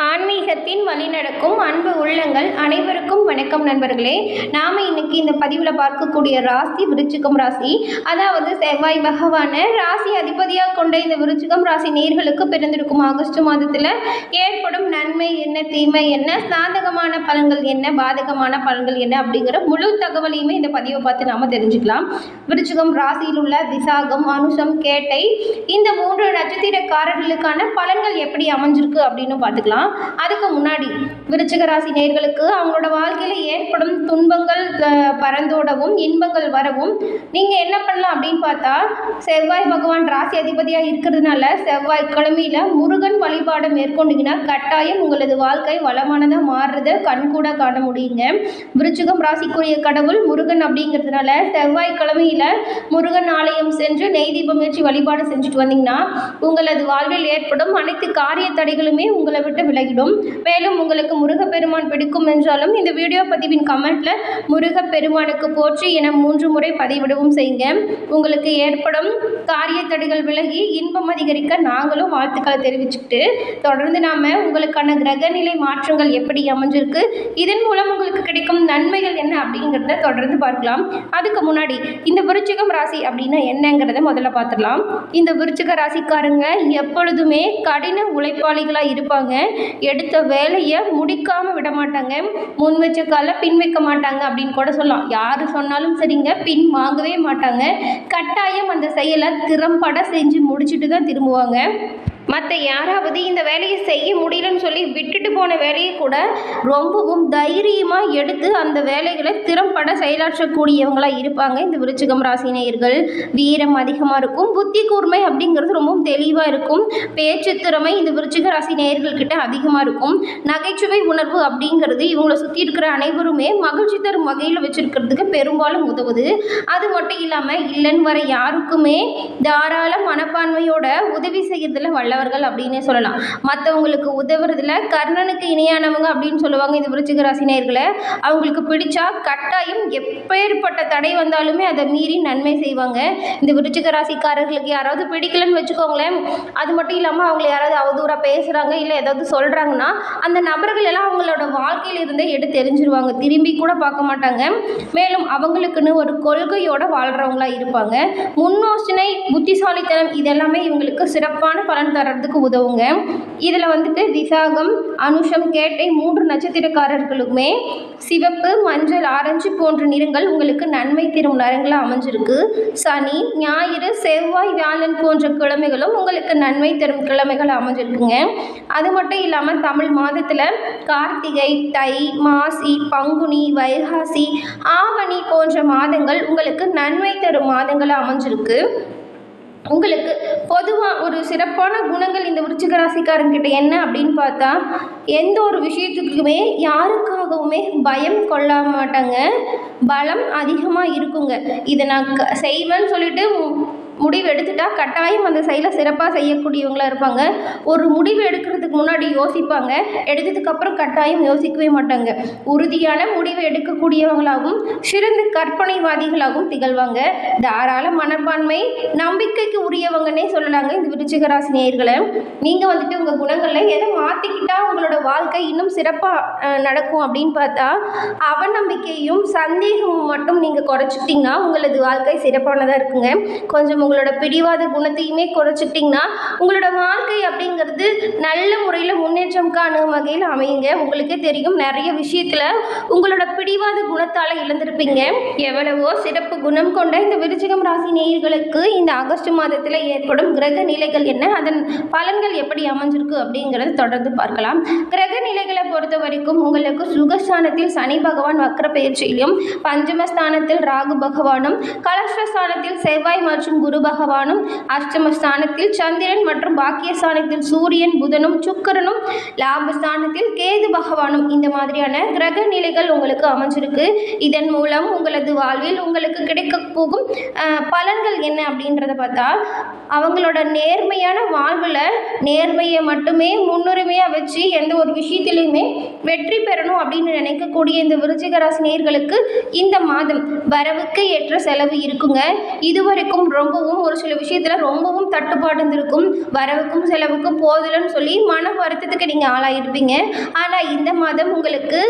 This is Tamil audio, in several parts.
ஆன்மீகத்தின் வழிநடக்கும் அன்பு உள்ளங்கள் அனைவருக்கும் வணக்கம் நண்பர்களே. நாம் இன்னைக்கு இந்த பதிவில் பார்க்கக்கூடிய ராசி விருச்சிகம் ராசி. அதாவது செவ்வாய் பகவான ராசி அதிபதியாக கொண்ட இந்த விருச்சிகம் ராசி நேர்களுக்கு பிறந்திருக்கும் ஆகஸ்ட் மாதத்தில் ஏற்படும் நன்மை என்ன, தீமை என்ன, சாதகமான பலன்கள் என்ன, பாதகமான பலன்கள் என்ன அப்படிங்கிற முழு தகவலையுமே இந்த பதிவை பார்த்து நாம் தெரிஞ்சுக்கலாம். விருச்சிகம் ராசியில் உள்ள விசாகம், அனுஷம், கேட்டை இந்த 3 நட்சத்திரக்காரர்களுக்கான பலன்கள் எப்படி அமைஞ்சிருக்கு அப்படின்னு பார்த்துக்கலாம். அதுக்கு முன்னாடி விருச்சிக ராசி நேயர்களுக்கு அவங்களோட வாழ்க்கையில ஏற்படும் துன்பங்கள் பறந்தோடவும் இன்பங்கள் வரவும் நீங்க என்ன பண்ணலாம் அப்படின்னு பார்த்தா, செவ்வாய் பகவான் ராசி அதிபதியா இருக்கிறதுனால செவ்வாய்க்கிழமையில முருகன் வழிபாடு மேற்கொண்டீங்கன்னா கட்டாயம் உங்களது வாழ்க்கை வளமானதா மாறுறத கண்கூட காண முடியுங்க. விருச்சிகம் ராசிக்குரிய கடவுள் முருகன் அப்படிங்கிறதுனால செவ்வாய்க்கிழமையில முருகன் ஆலயம் சென்று நெய் தீபம் ஏற்றி வழிபாடு செஞ்சுட்டு வந்தீங்கன்னா உங்களது வாழ்வில் ஏற்படும் அனைத்து காரிய தடைகளுமே உங்களை விட்டு விலகிடும். மேலும் உங்களுக்கு முருகப்பெருமான் பிடிக்கும் என்றாலும் இந்த வீடியோ பதிவின் கமெண்ட்ல முருகப்பெருமானுக்கு போற்றி என 3 முறை பதிவிடவும் செய்யுங்க. உங்களுக்கு ஏற்படும் காரிய தடைகள் விலகி இன்பம் அதிகரிக்க நாங்களும் வாழ்த்துக்களை தெரிவிச்சுக்கிட்டு தொடர்ந்து நாம உங்களுக்கான கிரகநிலை மாற்றங்கள் எப்படி அமைஞ்சிருக்கு, இதன் மூலம் உங்களுக்கு கிடைக்கும் நன்மைகள் என்ன அப்படிங்கிறத தொடர்ந்து பார்க்கலாம். அதுக்கு முன்னாடி இந்த விருச்சிகம் ராசி அப்படின்னா என்னங்கிறத முதல்ல பார்த்துடலாம். இந்த விருச்சிக ராசிக்காரங்க எப்பொழுதுமே கடின உழைப்பாளிகளாக இருப்பாங்க. எடுத்த வேலையை முடிக்காம விட மாட்டாங்க. முன் வச்ச கால பின் வைக்க மாட்டாங்க அப்படின்னு கூட சொல்லலாம். யாரு சொன்னாலும் சரிங்க, பின் வாங்கவே மாட்டாங்க. கட்டாயம் அந்த செயலை திறம்பட செஞ்சு முடிச்சுட்டு தான் திரும்புவாங்க. மற்ற யாராவது இந்த வேலையை செய்ய முடியலன்னு சொல்லி விட்டுட்டு போன வேலையை கூட ரொம்பவும் தைரியமாக எடுத்து அந்த வேலைகளை திறம்பட செயலாற்றக்கூடியவங்களாக இருப்பாங்க இந்த விருச்சிகம் ராசி நேயர்கள். வீரம் அதிகமாக இருக்கும், புத்தி கூர்மை அப்படிங்கிறது ரொம்பவும் தெளிவாக இருக்கும். பேச்சு திறமை இந்த விருச்சிக ராசி நேயர்கள்கிட்ட அதிகமாக இருக்கும். நகைச்சுவை உணர்வு அப்படிங்கிறது இவங்களை சுற்றி இருக்கிற அனைவருமே மகிழ்ச்சி தரும் வகையில் வச்சிருக்கிறதுக்கு பெரும்பாலும் உதவுது. அது மட்டும் இல்லாமல் இல்லைன்னு வர யாருக்குமே தாராள மனப்பான்மையோட உதவி செய்யறதுல வல்லவர்கள் அப்படின்னே சொல்லலாம். மற்றவங்களுக்கு உதவுறதுல கர்ணனுக்கு இணையானவங்க அப்படின்னு சொல்லுவாங்க இந்த விருச்சிக ராசி நேயர்களை. அவங்களுக்கு பிடிச்சா கட்டாயம் எப்பேற்பட்ட தடை வந்தாலுமே அதை மீறி நன்மை செய்வாங்க. இந்த விருச்சிக ராசிக்காரர்களுக்கு யாராவது பிடிக்கலன்னு வச்சுக்கோங்களேன், அது மட்டும் இல்லாமல் அவங்களை யாராவது அவதூறாக பேசுகிறாங்க இல்லை ஏதாவது சொல்கிறாங்கன்னா அந்த நபர்கள் எல்லாம் அவங்களோட வாழ்க்கையில் இருந்தே எடுத்து தெரிஞ்சிருவாங்க, திரும்பி கூட பார்க்க மாட்டாங்க. மேலும் அவங்களுக்குன்னு ஒரு கொள்கையோட வாழ்கிறவங்களா இருப்பாங்க. முன்னோசனை, புத்திசாலித்தனம் இதெல்லாமே இவங்களுக்கு சிறப்பான பலன் தரத்துக்கு உதவுங்க. இதில் வந்துட்டு விசாகம், அனுஷம், கேட்டை 3 நட்சத்திரக்காரர்களுக்குமே சிவப்பு, மஞ்சள், ஆரஞ்சு போன்ற நிறங்கள் உங்களுக்கு நன்மை தரும் நிறங்களாக அமைஞ்சிருக்கு. சனி, ஞாயிறு, செவ்வாய், வியாழன் போன்ற கிழமைகளும் உங்களுக்கு நன்மை தரும் கிழமைகள் அமைஞ்சிருக்குங்க. அது மட்டும் இல்லாமல் தமிழ் மாதத்தில் கார்த்திகை, தை, மாசி, பங்குனி, வைகாசி, ஆவணி போன்ற மாதங்கள் உங்களுக்கு நன்மை தரும் மாதங்களாக அமைஞ்சிருக்கு. உங்களுக்கு பொதுவாக ஒரு சிறப்பான குணங்கள் இந்த விருச்சிக ராசிக்காரங்கிட்ட என்ன அப்படின்னு பார்த்தா, எந்த ஒரு விஷயத்துக்குமே யாருக்காகவுமே பயம் கொள்ள மாட்டாங்க. பலம் அதிகமாக இருக்குங்க. இதை நான் செய்வேன்னு சொல்லிட்டு முடிவு எடுத்துட்டா கட்டாயம் அந்த செயலை சிறப்பாக செய்யக்கூடியவங்களாக இருப்பாங்க. ஒரு முடிவு எடுக்கிறதுக்கு முன்னாடி யோசிப்பாங்க, எடுத்ததுக்கப்புறம் கட்டாயம் யோசிக்கவே மாட்டாங்க. உறுதியான முடிவை எடுக்கக்கூடியவங்களாகவும் சிறந்த கற்பனைவாதிகளாகவும் திகழ்வாங்க. தாராள மனப்பான்மை, நம்பிக்கைக்கு உரியவங்கன்னே சொல்லலாங்க இந்த விருச்சிக ராசி நேயர்களை. நீங்கள் வந்துட்டு உங்கள் குணங்களில் எதை மாற்றிக்கிட்டா உங்களோட வாழ்க்கை இன்னும் சிறப்பாக நடக்கும் அப்படின்னு பார்த்தா, அவநம்பிக்கையும் சந்தேகமும் மட்டும் நீங்கள் குறைச்சிட்டிங்கன்னா உங்களது வாழ்க்கை சிறப்பானதாக இருக்குங்க. கொஞ்சம் உங்களோட பிடிவாத குணத்தையுமே குறைச்சிட்டிங்கன்னா உங்களோட வாழ்க்கை அப்படிங்கிறது நல்ல முறையில் முன்னேற்றம் காணும் வகையில் அமையுங்க. உங்களுக்கே தெரியும், நிறைய விஷயத்தில் உங்களோட பிடிவாத குணத்தால் இழந்திருப்பீங்க. எவ்வளவோ சிறப்பு குணம் கொண்ட இந்த விருச்சிகம் ராசி நேயர்களுக்கு இந்த ஆகஸ்ட் மாதத்தில் ஏற்படும் கிரக நிலைகள் என்ன, அதன் பலன்கள் எப்படி அமைஞ்சிருக்கு அப்படிங்கிறத தொடர்ந்து பார்க்கலாம். கிரக நிலைகளை பொறுத்த வரைக்கும் உங்களுக்கு சுகஸ்தானத்தில் சனி பகவான் வக்ர பயிற்சியிலும், பஞ்சமஸ்தானத்தில் ராகு பகவானும், கலஸ்ரஸ்தானத்தில் செவ்வாய் மற்றும் குரு பகவானும், அஷ்டமஸ்தானத்தில் சந்திரன் மற்றும் பாக்கியஸ்தானத்தில் சூரியன், புதனும், சுக்கிரனும், லாபஸ்தானத்தில் கேது பகவானும் இந்த மாதிரியான கிரக நிலைகள் உங்களுக்கு அமைஞ்சிருக்கு. இதன் மூலம் உங்களது வாழ்வில் உங்களுக்கு கிடைக்க போகும் பலன்கள் என்ன அப்படின்றத பார்த்தா, அவங்களோட நேர்மையான வாழ்வில் நேர்மையை மட்டுமே முன்னுரிமையாக வச்சு எந்த ஒரு விஷயத்திலையுமே வெற்றி பெறணும் அப்படின்னு நினைக்கக்கூடிய இந்த விருச்சிக ராசி நேயர்களுக்கு இந்த மாதம் வரவுக்கு ஏற்ற செலவு இருக்குங்க. இதுவரைக்கும் ரொம்பவும் ஒரு சில விஷயத்தில் ரொம்பவும் தட்டுப்பாடு இருந்திருக்கும். வரவுக்கும் செலவுக்கும் போதலன்னு சொல்லி மன வருத்தத்துக்கு நீங்கள் நீங்கள் ஆளாயிருப்பீங்க. ஆனால் இந்த மாதம் உங்களுக்கு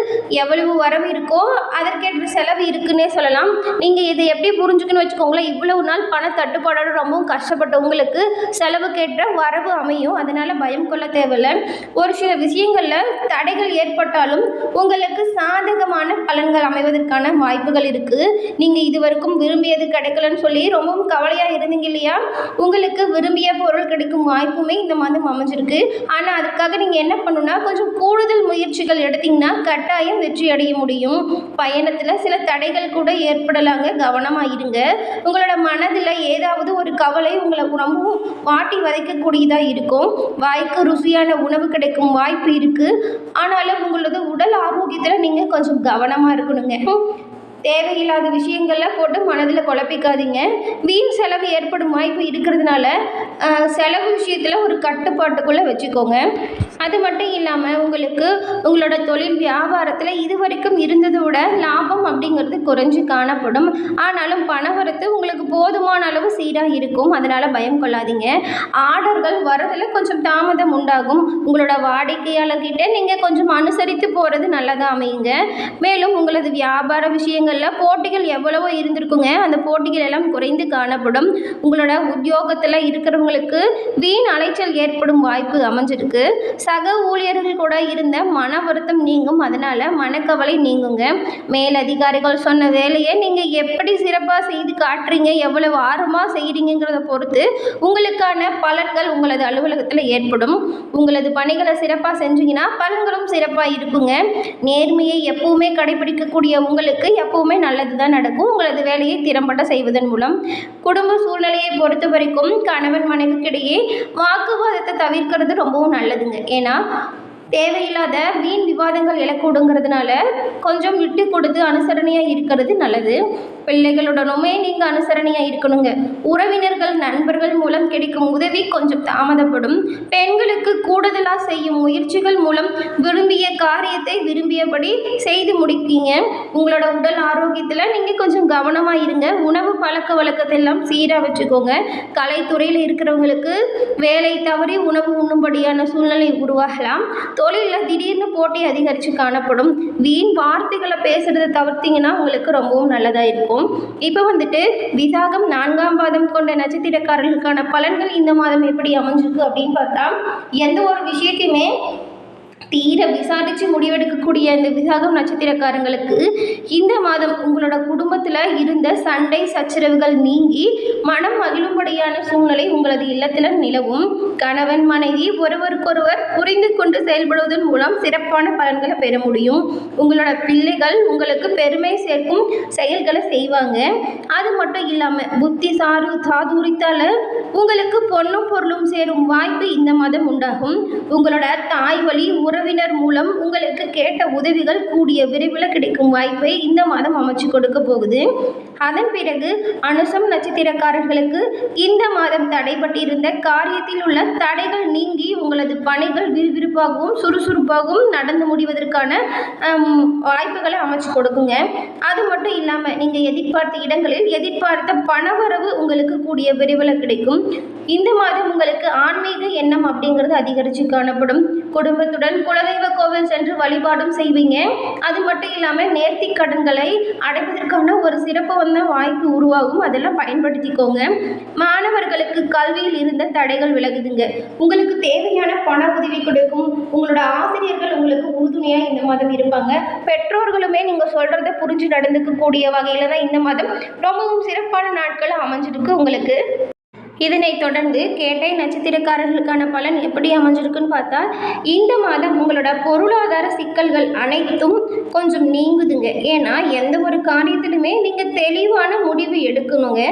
எவ்வளவு வரவு இருக்கோ அதற்கேற்ற செலவு இருக்குன்னே சொல்லலாம். நீங்கள் இதை எப்படி புரிஞ்சுக்கணும்னு வச்சுக்கோங்களேன். இவ்வளவு நாள் பண தட்டுப்பாடோட ரொம்பவும் கஷ்டப்பட்ட உங்களுக்கு செலவுக்கேற்ற வரவு அமையும். அதனால் பயம் கொள்ள தேவையில்லை. ஒரு சில விஷயங்களில் தடைகள் ஏற்பட்டாலும் உங்களுக்கு சாதகமான பலன்கள் அமைவதற்கான வாய்ப்புகள் இருக்குது. நீங்கள் இதுவரைக்கும் விரும்பியது கிடைக்கலன்னு சொல்லி ரொம்பவும் கவலையாக இருந்தீங்க இல்லையா? உங்களுக்கு விரும்பிய பொருள் கிடைக்கும் வாய்ப்புமே இந்த மாதம் அமைஞ்சிருக்கு. ஆனால் அதற்காக நீங்கள் என்ன பண்ணணும்னா கொஞ்சம் கூடுதல் முயற்சிகள் எடுத்தீங்கன்னா கட்டாயம் வெற்றி அடைய முடியும். பயணத்தில் சில தடைகள் கூட ஏற்படலாங்க, கவனமாக இருங்க. உங்களோட மனதில் ஏதாவது ஒரு கவலை உங்களை ரொம்பவும் வாட்டி வதைக்கக்கூடியதாக இருக்கும். வாய்க்கு ருசியான உணவு கிடைக்கும் வாய்ப்பு இருக்குது. ஆனாலும் உங்களோட உடல் ஆரோக்கியத்தில் நீங்கள் கொஞ்சம் கவனமாக இருக்கணுங்க. தேவையில்லாத விஷயங்கள்லாம் போட்டு மனதில் குழப்பிக்காதீங்க. வீண் செலவு ஏற்படும் வாய்ப்பு இருக்கிறதுனால செலவு விஷயத்தில் ஒரு கட்டுப்பாட்டுக்குள்ளே வச்சுக்கோங்க. அது மட்டும் இல்லாமல் உங்களுக்கு உங்களோட தொழில் வியாபாரத்தில் இதுவரைக்கும் இருந்ததை விட லாபம் அப்படிங்கிறது குறைஞ்சி காணப்படும். ஆனாலும் பணவரத்து உங்களுக்கு போதுமான அளவு சீராக இருக்கும். அதனால் பயம் கொள்ளாதீங்க. ஆர்டர்கள் வரதில் கொஞ்சம் தாமதம் உண்டாகும். உங்களோட வாடிக்கையாளர்கிட்ட நீங்கள் கொஞ்சம் அனுசரித்து போகிறது நல்லதாக அமையுங்க. மேலும் உங்களது வியாபார விஷயங்களில் போட்டிகள் எவ்வளவோ இருந்திருக்குங்க. அந்த போட்டிகள் எல்லாம் குறைந்து காணப்படும். உங்களோட உத்தியோகத்தில் இருக்கிறவங்களுக்கு வீண் அலைச்சல் ஏற்படும் வாய்ப்பு அமைஞ்சிருக்கு. சக ஊழியர்கள் கூட இருந்த மன வருத்தம் நீங்கும். அதனால் மனக்கவலை நீங்குங்க. மேலதிகாரிகள் சொன்ன வேலையை நீங்கள் எப்படி சிறப்பாக செய்து காட்டுறீங்க, எவ்வளவு ஆர்வமாக செய்கிறீங்கிறத பொறுத்து உங்களுக்கான பலன்கள் உங்களது அலுவலகத்தில் ஏற்படும். உங்களது பணிகளை சிறப்பாக செஞ்சீங்கன்னா பலன்களும் சிறப்பாக இருக்குங்க. நேர்மையை எப்பவுமே கடைபிடிக்கக்கூடிய உங்களுக்கு எப்பவுமே நல்லது தான் நடக்கும். உங்களது வேலையை திறம்பட செய்வதன் மூலம் குடும்ப சூழ்நிலையை பொறுத்த வரைக்கும் கணவன் மனைவிக்கிடையே வாக்குவாதத்தை தவிர்க்கிறது ரொம்பவும் நல்லதுங்க. ஏன்னா தேவையில்லாத வீண் விவாதங்கள் எழக்கூடுங்கிறதுனால கொஞ்சம் விட்டு கொடுத்து அனுசரணையாக இருக்கிறது நல்லது. பிள்ளைகளுடனுமே நீங்கள் அனுசரணையாக இருக்கணுங்க. உறவினர்கள் நண்பர்கள் மூலம் கிடைக்கும் உதவி கொஞ்சம் தாமதப்படும். பெண்களுக்கு கூடுதலாக செய்யும் முயற்சிகள் மூலம் விரும்பிய காரியத்தை விரும்பியபடி செய்து முடிப்பீங்க. உங்களோட உடல் ஆரோக்கியத்தில் நீங்கள் கொஞ்சம் கவனமாக இருங்க. உணவு பழக்க வழக்கத்தை எல்லாம் சீராக வச்சுக்கோங்க. கலைத்துறையில் இருக்கிறவங்களுக்கு வேலை தவறி உணவு உண்ணும்படியான சூழ்நிலை உருவாகலாம். தொழிலில் திடீர்னு போட்டி அதிகரித்து காணப்படும். வீண் வார்த்தைகளை பேசுகிறத தவிர்த்திங்கன்னா உங்களுக்கு ரொம்பவும் நல்லதாக இருக்கும். இப்போ வந்துட்டு விசாகம் 4ஆம் பாதம் கொண்ட நட்சத்திரக்காரர்களுக்கான பலன்கள் இந்த மாதம் எப்படி அமைஞ்சிருக்கு அப்படின்னு பார்த்தா, எந்த ஒரு விஷயத்தையுமே தீர விசாரித்து முடிவெடுக்கக்கூடிய இந்த விசாகம் நட்சத்திரக்காரங்களுக்கு இந்த மாதம் உங்களோட குடும்பத்தில் இருந்த சண்டை சச்சரவுகள் நீங்கி மனம் மகிழும்படியான சூழ்நிலை உங்களது இல்லத்தில் நிலவும். கணவன் மனைவி ஒருவருக்கொருவர் புரிந்து கொண்டு செயல்படுவதன் மூலம் சிறப்பான பலன்களை பெற முடியும். உங்களோட பிள்ளைகள் உங்களுக்கு பெருமை சேர்க்கும் செயல்களை செய்வாங்க. அது மட்டும் இல்லாமல் புத்தி சாதுரித்தால் உங்களுக்கு பொன்னும் பொருளும் சேரும் வாய்ப்பு இந்த மாதம் உண்டாகும். உங்களோட தாய் வழி உறவினர் மூலம் உங்களுக்கு கேட்ட உதவிகள் கூடிய விரைவில் கிடைக்கும் வாய்ப்பை இந்த மாதம் அமைச்சு கொடுக்க போகுது. அதன் பிறகு அனுசம் நட்சத்திரக்காரர்களுக்கு இந்த மாதம் தடைபட்டிருந்த காரியத்தில் உள்ள தடைகள் நீங்கி உங்களது பணிகள் விறுவிறுப்பாகவும் சுறுசுறுப்பாகவும் நடந்து முடிவதற்கான வாய்ப்புகளை அமைச்சு கொடுக்குங்க. அது மட்டும் இல்லாமல் நீங்கள் எதிர்பார்த்த இடங்களில் எதிர்பார்த்த பணவரவு உங்களுக்கு கூடிய விரைவில் கிடைக்கும். இந்த மாதம் உங்களுக்கு ஆன்மீக எண்ணம் அப்படிங்கிறது அதிகரித்து காணப்படும். குடும்பத்துடன் குலதெய்வ கோவில் சென்று வழிபாடும் செய்வீங்க. அது மட்டும் இல்லாமல் நேர்த்தி கடன்களை அடைப்பதற்கான ஒரு சிறப்பு வாய்ப்பு உருவாகும். அதெல்லாம் பயன்படுத்திக்கோங்க. மாணவர்களுக்கு கல்வியில் இருந்த தடைகள் விலகுதுங்க. உங்களுக்கு தேவையான பண உதவி கொடுக்கும். உங்களோட ஆசிரியர்கள் உங்களுக்கு உறுதுணையாக இந்த மாதம் இருப்பாங்க. பெற்றோர்களுமே நீங்கள் சொல்கிறத புரிஞ்சு நடந்துக்கக்கூடிய வகையில் தான் இந்த மாதம் ரொம்பவும் சிறப்பான நாட்கள் அமைஞ்சிருக்கு உங்களுக்கு. இதனைத் தொடர்ந்து கேட்டை நட்சத்திரக்காரர்களுக்கான பலன் எப்படி அமைஞ்சிருக்குன்னு பார்த்தா, இந்த மாதம் உங்களோட பொருளாதார சிக்கல்கள் அனைத்தும் கொஞ்சம் நீங்குதுங்க. ஏன்னா எந்த ஒரு காரியத்திலுமே நீங்கள் தெளிவான முடிவு எடுக்கணுங்க.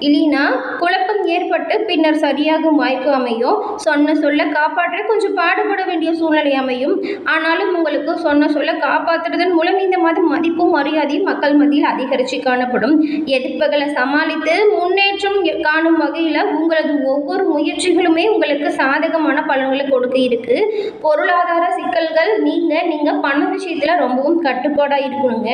இல்லைன்னா குழப்பம் ஏற்பட்டு பின்னர் சரியாகும் வாய்ப்பு அமையும். சொன்ன சொல்ல காப்பாற்ற கொஞ்சம் பாடுபட வேண்டிய சூழ்நிலை அமையும். ஆனாலும் உங்களுக்கு சொன்ன சொல்ல காப்பாற்றுறதன் மூலம் இந்த மாதம் மதிப்பும் மரியாதையும் மக்கள் மத்தியில் அதிகரித்து காணப்படும். எதிர்ப்புகளை சமாளித்து முன்னேற்றம் காணும் வகையில் உங்களது ஒவ்வொரு முயற்சிகளுமே உங்களுக்கு சாதகமான பலன்களை கொடுக்க இருக்கு. பொருளாதார சிக்கல் சிக்கல்கள் நீங்கள் பண விஷயத்தில் ரொம்பவும் கட்டுப்பாடாக இருக்கணுங்க.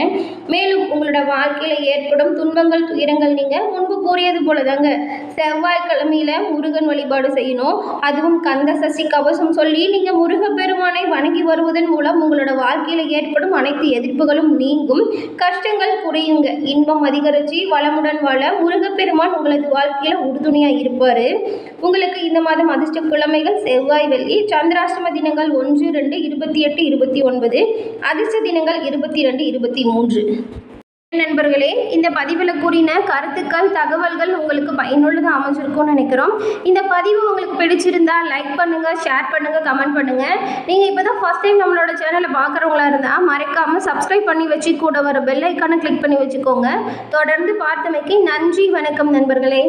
மேலும் உங்களோட வாழ்க்கையில் ஏற்படும் துன்பங்கள் துயரங்கள் நீங்கள் முன்பு கூறியது போல தாங்க செவ்வாய்க்கிழமையில் முருகன் வழிபாடு செய்யணும். அதுவும் கந்த சஷ்டி கவசம் சொல்லி நீங்கள் முருகப்பெருமானை வணங்கி வருவதன் மூலம் உங்களோட வாழ்க்கையில் ஏற்படும் அனைத்து எதிர்ப்புகளும் நீங்கும், கஷ்டங்கள் குறையுங்க. இன்பம் அதிகரித்து வளமுடன் வாழ முருகப்பெருமான் உங்களது வாழ்க்கையில் உறுதுணையாக இருப்பார். உங்களுக்கு இந்த மாதம் அதிர்ஷ்ட கிழமைகள் செவ்வாய் வெள்ளி. சந்திராஷ்டம தினங்கள் 1, 2, 28, 29. அதிர்ஷ்ட தினங்கள் 22, 23. நண்பர்களே, இந்த பதிவில் கூறின கருத்துக்கள் தகவல்கள் உங்களுக்கு பயனுள்ளதாக அமைஞ்சிருக்கும்னு நினைக்கிறோம். இந்த பதிவு உங்களுக்கு பிடிச்சிருந்தா லைக் பண்ணுங்கள், ஷேர் பண்ணுங்கள், கமெண்ட் பண்ணுங்கள். நீங்கள் இப்போ தான் ஃபஸ்ட் டைம் நம்மளோட சேனலை பார்க்குறவங்களா இருந்தால் மறக்காமல் சப்ஸ்கிரைப் பண்ணி வச்சு கூட வர பெல் ஐக்கானை கிளிக் பண்ணி வச்சுக்கோங்க. தொடர்ந்து பார்த்தமைக்கு நன்றி. வணக்கம் நண்பர்களே.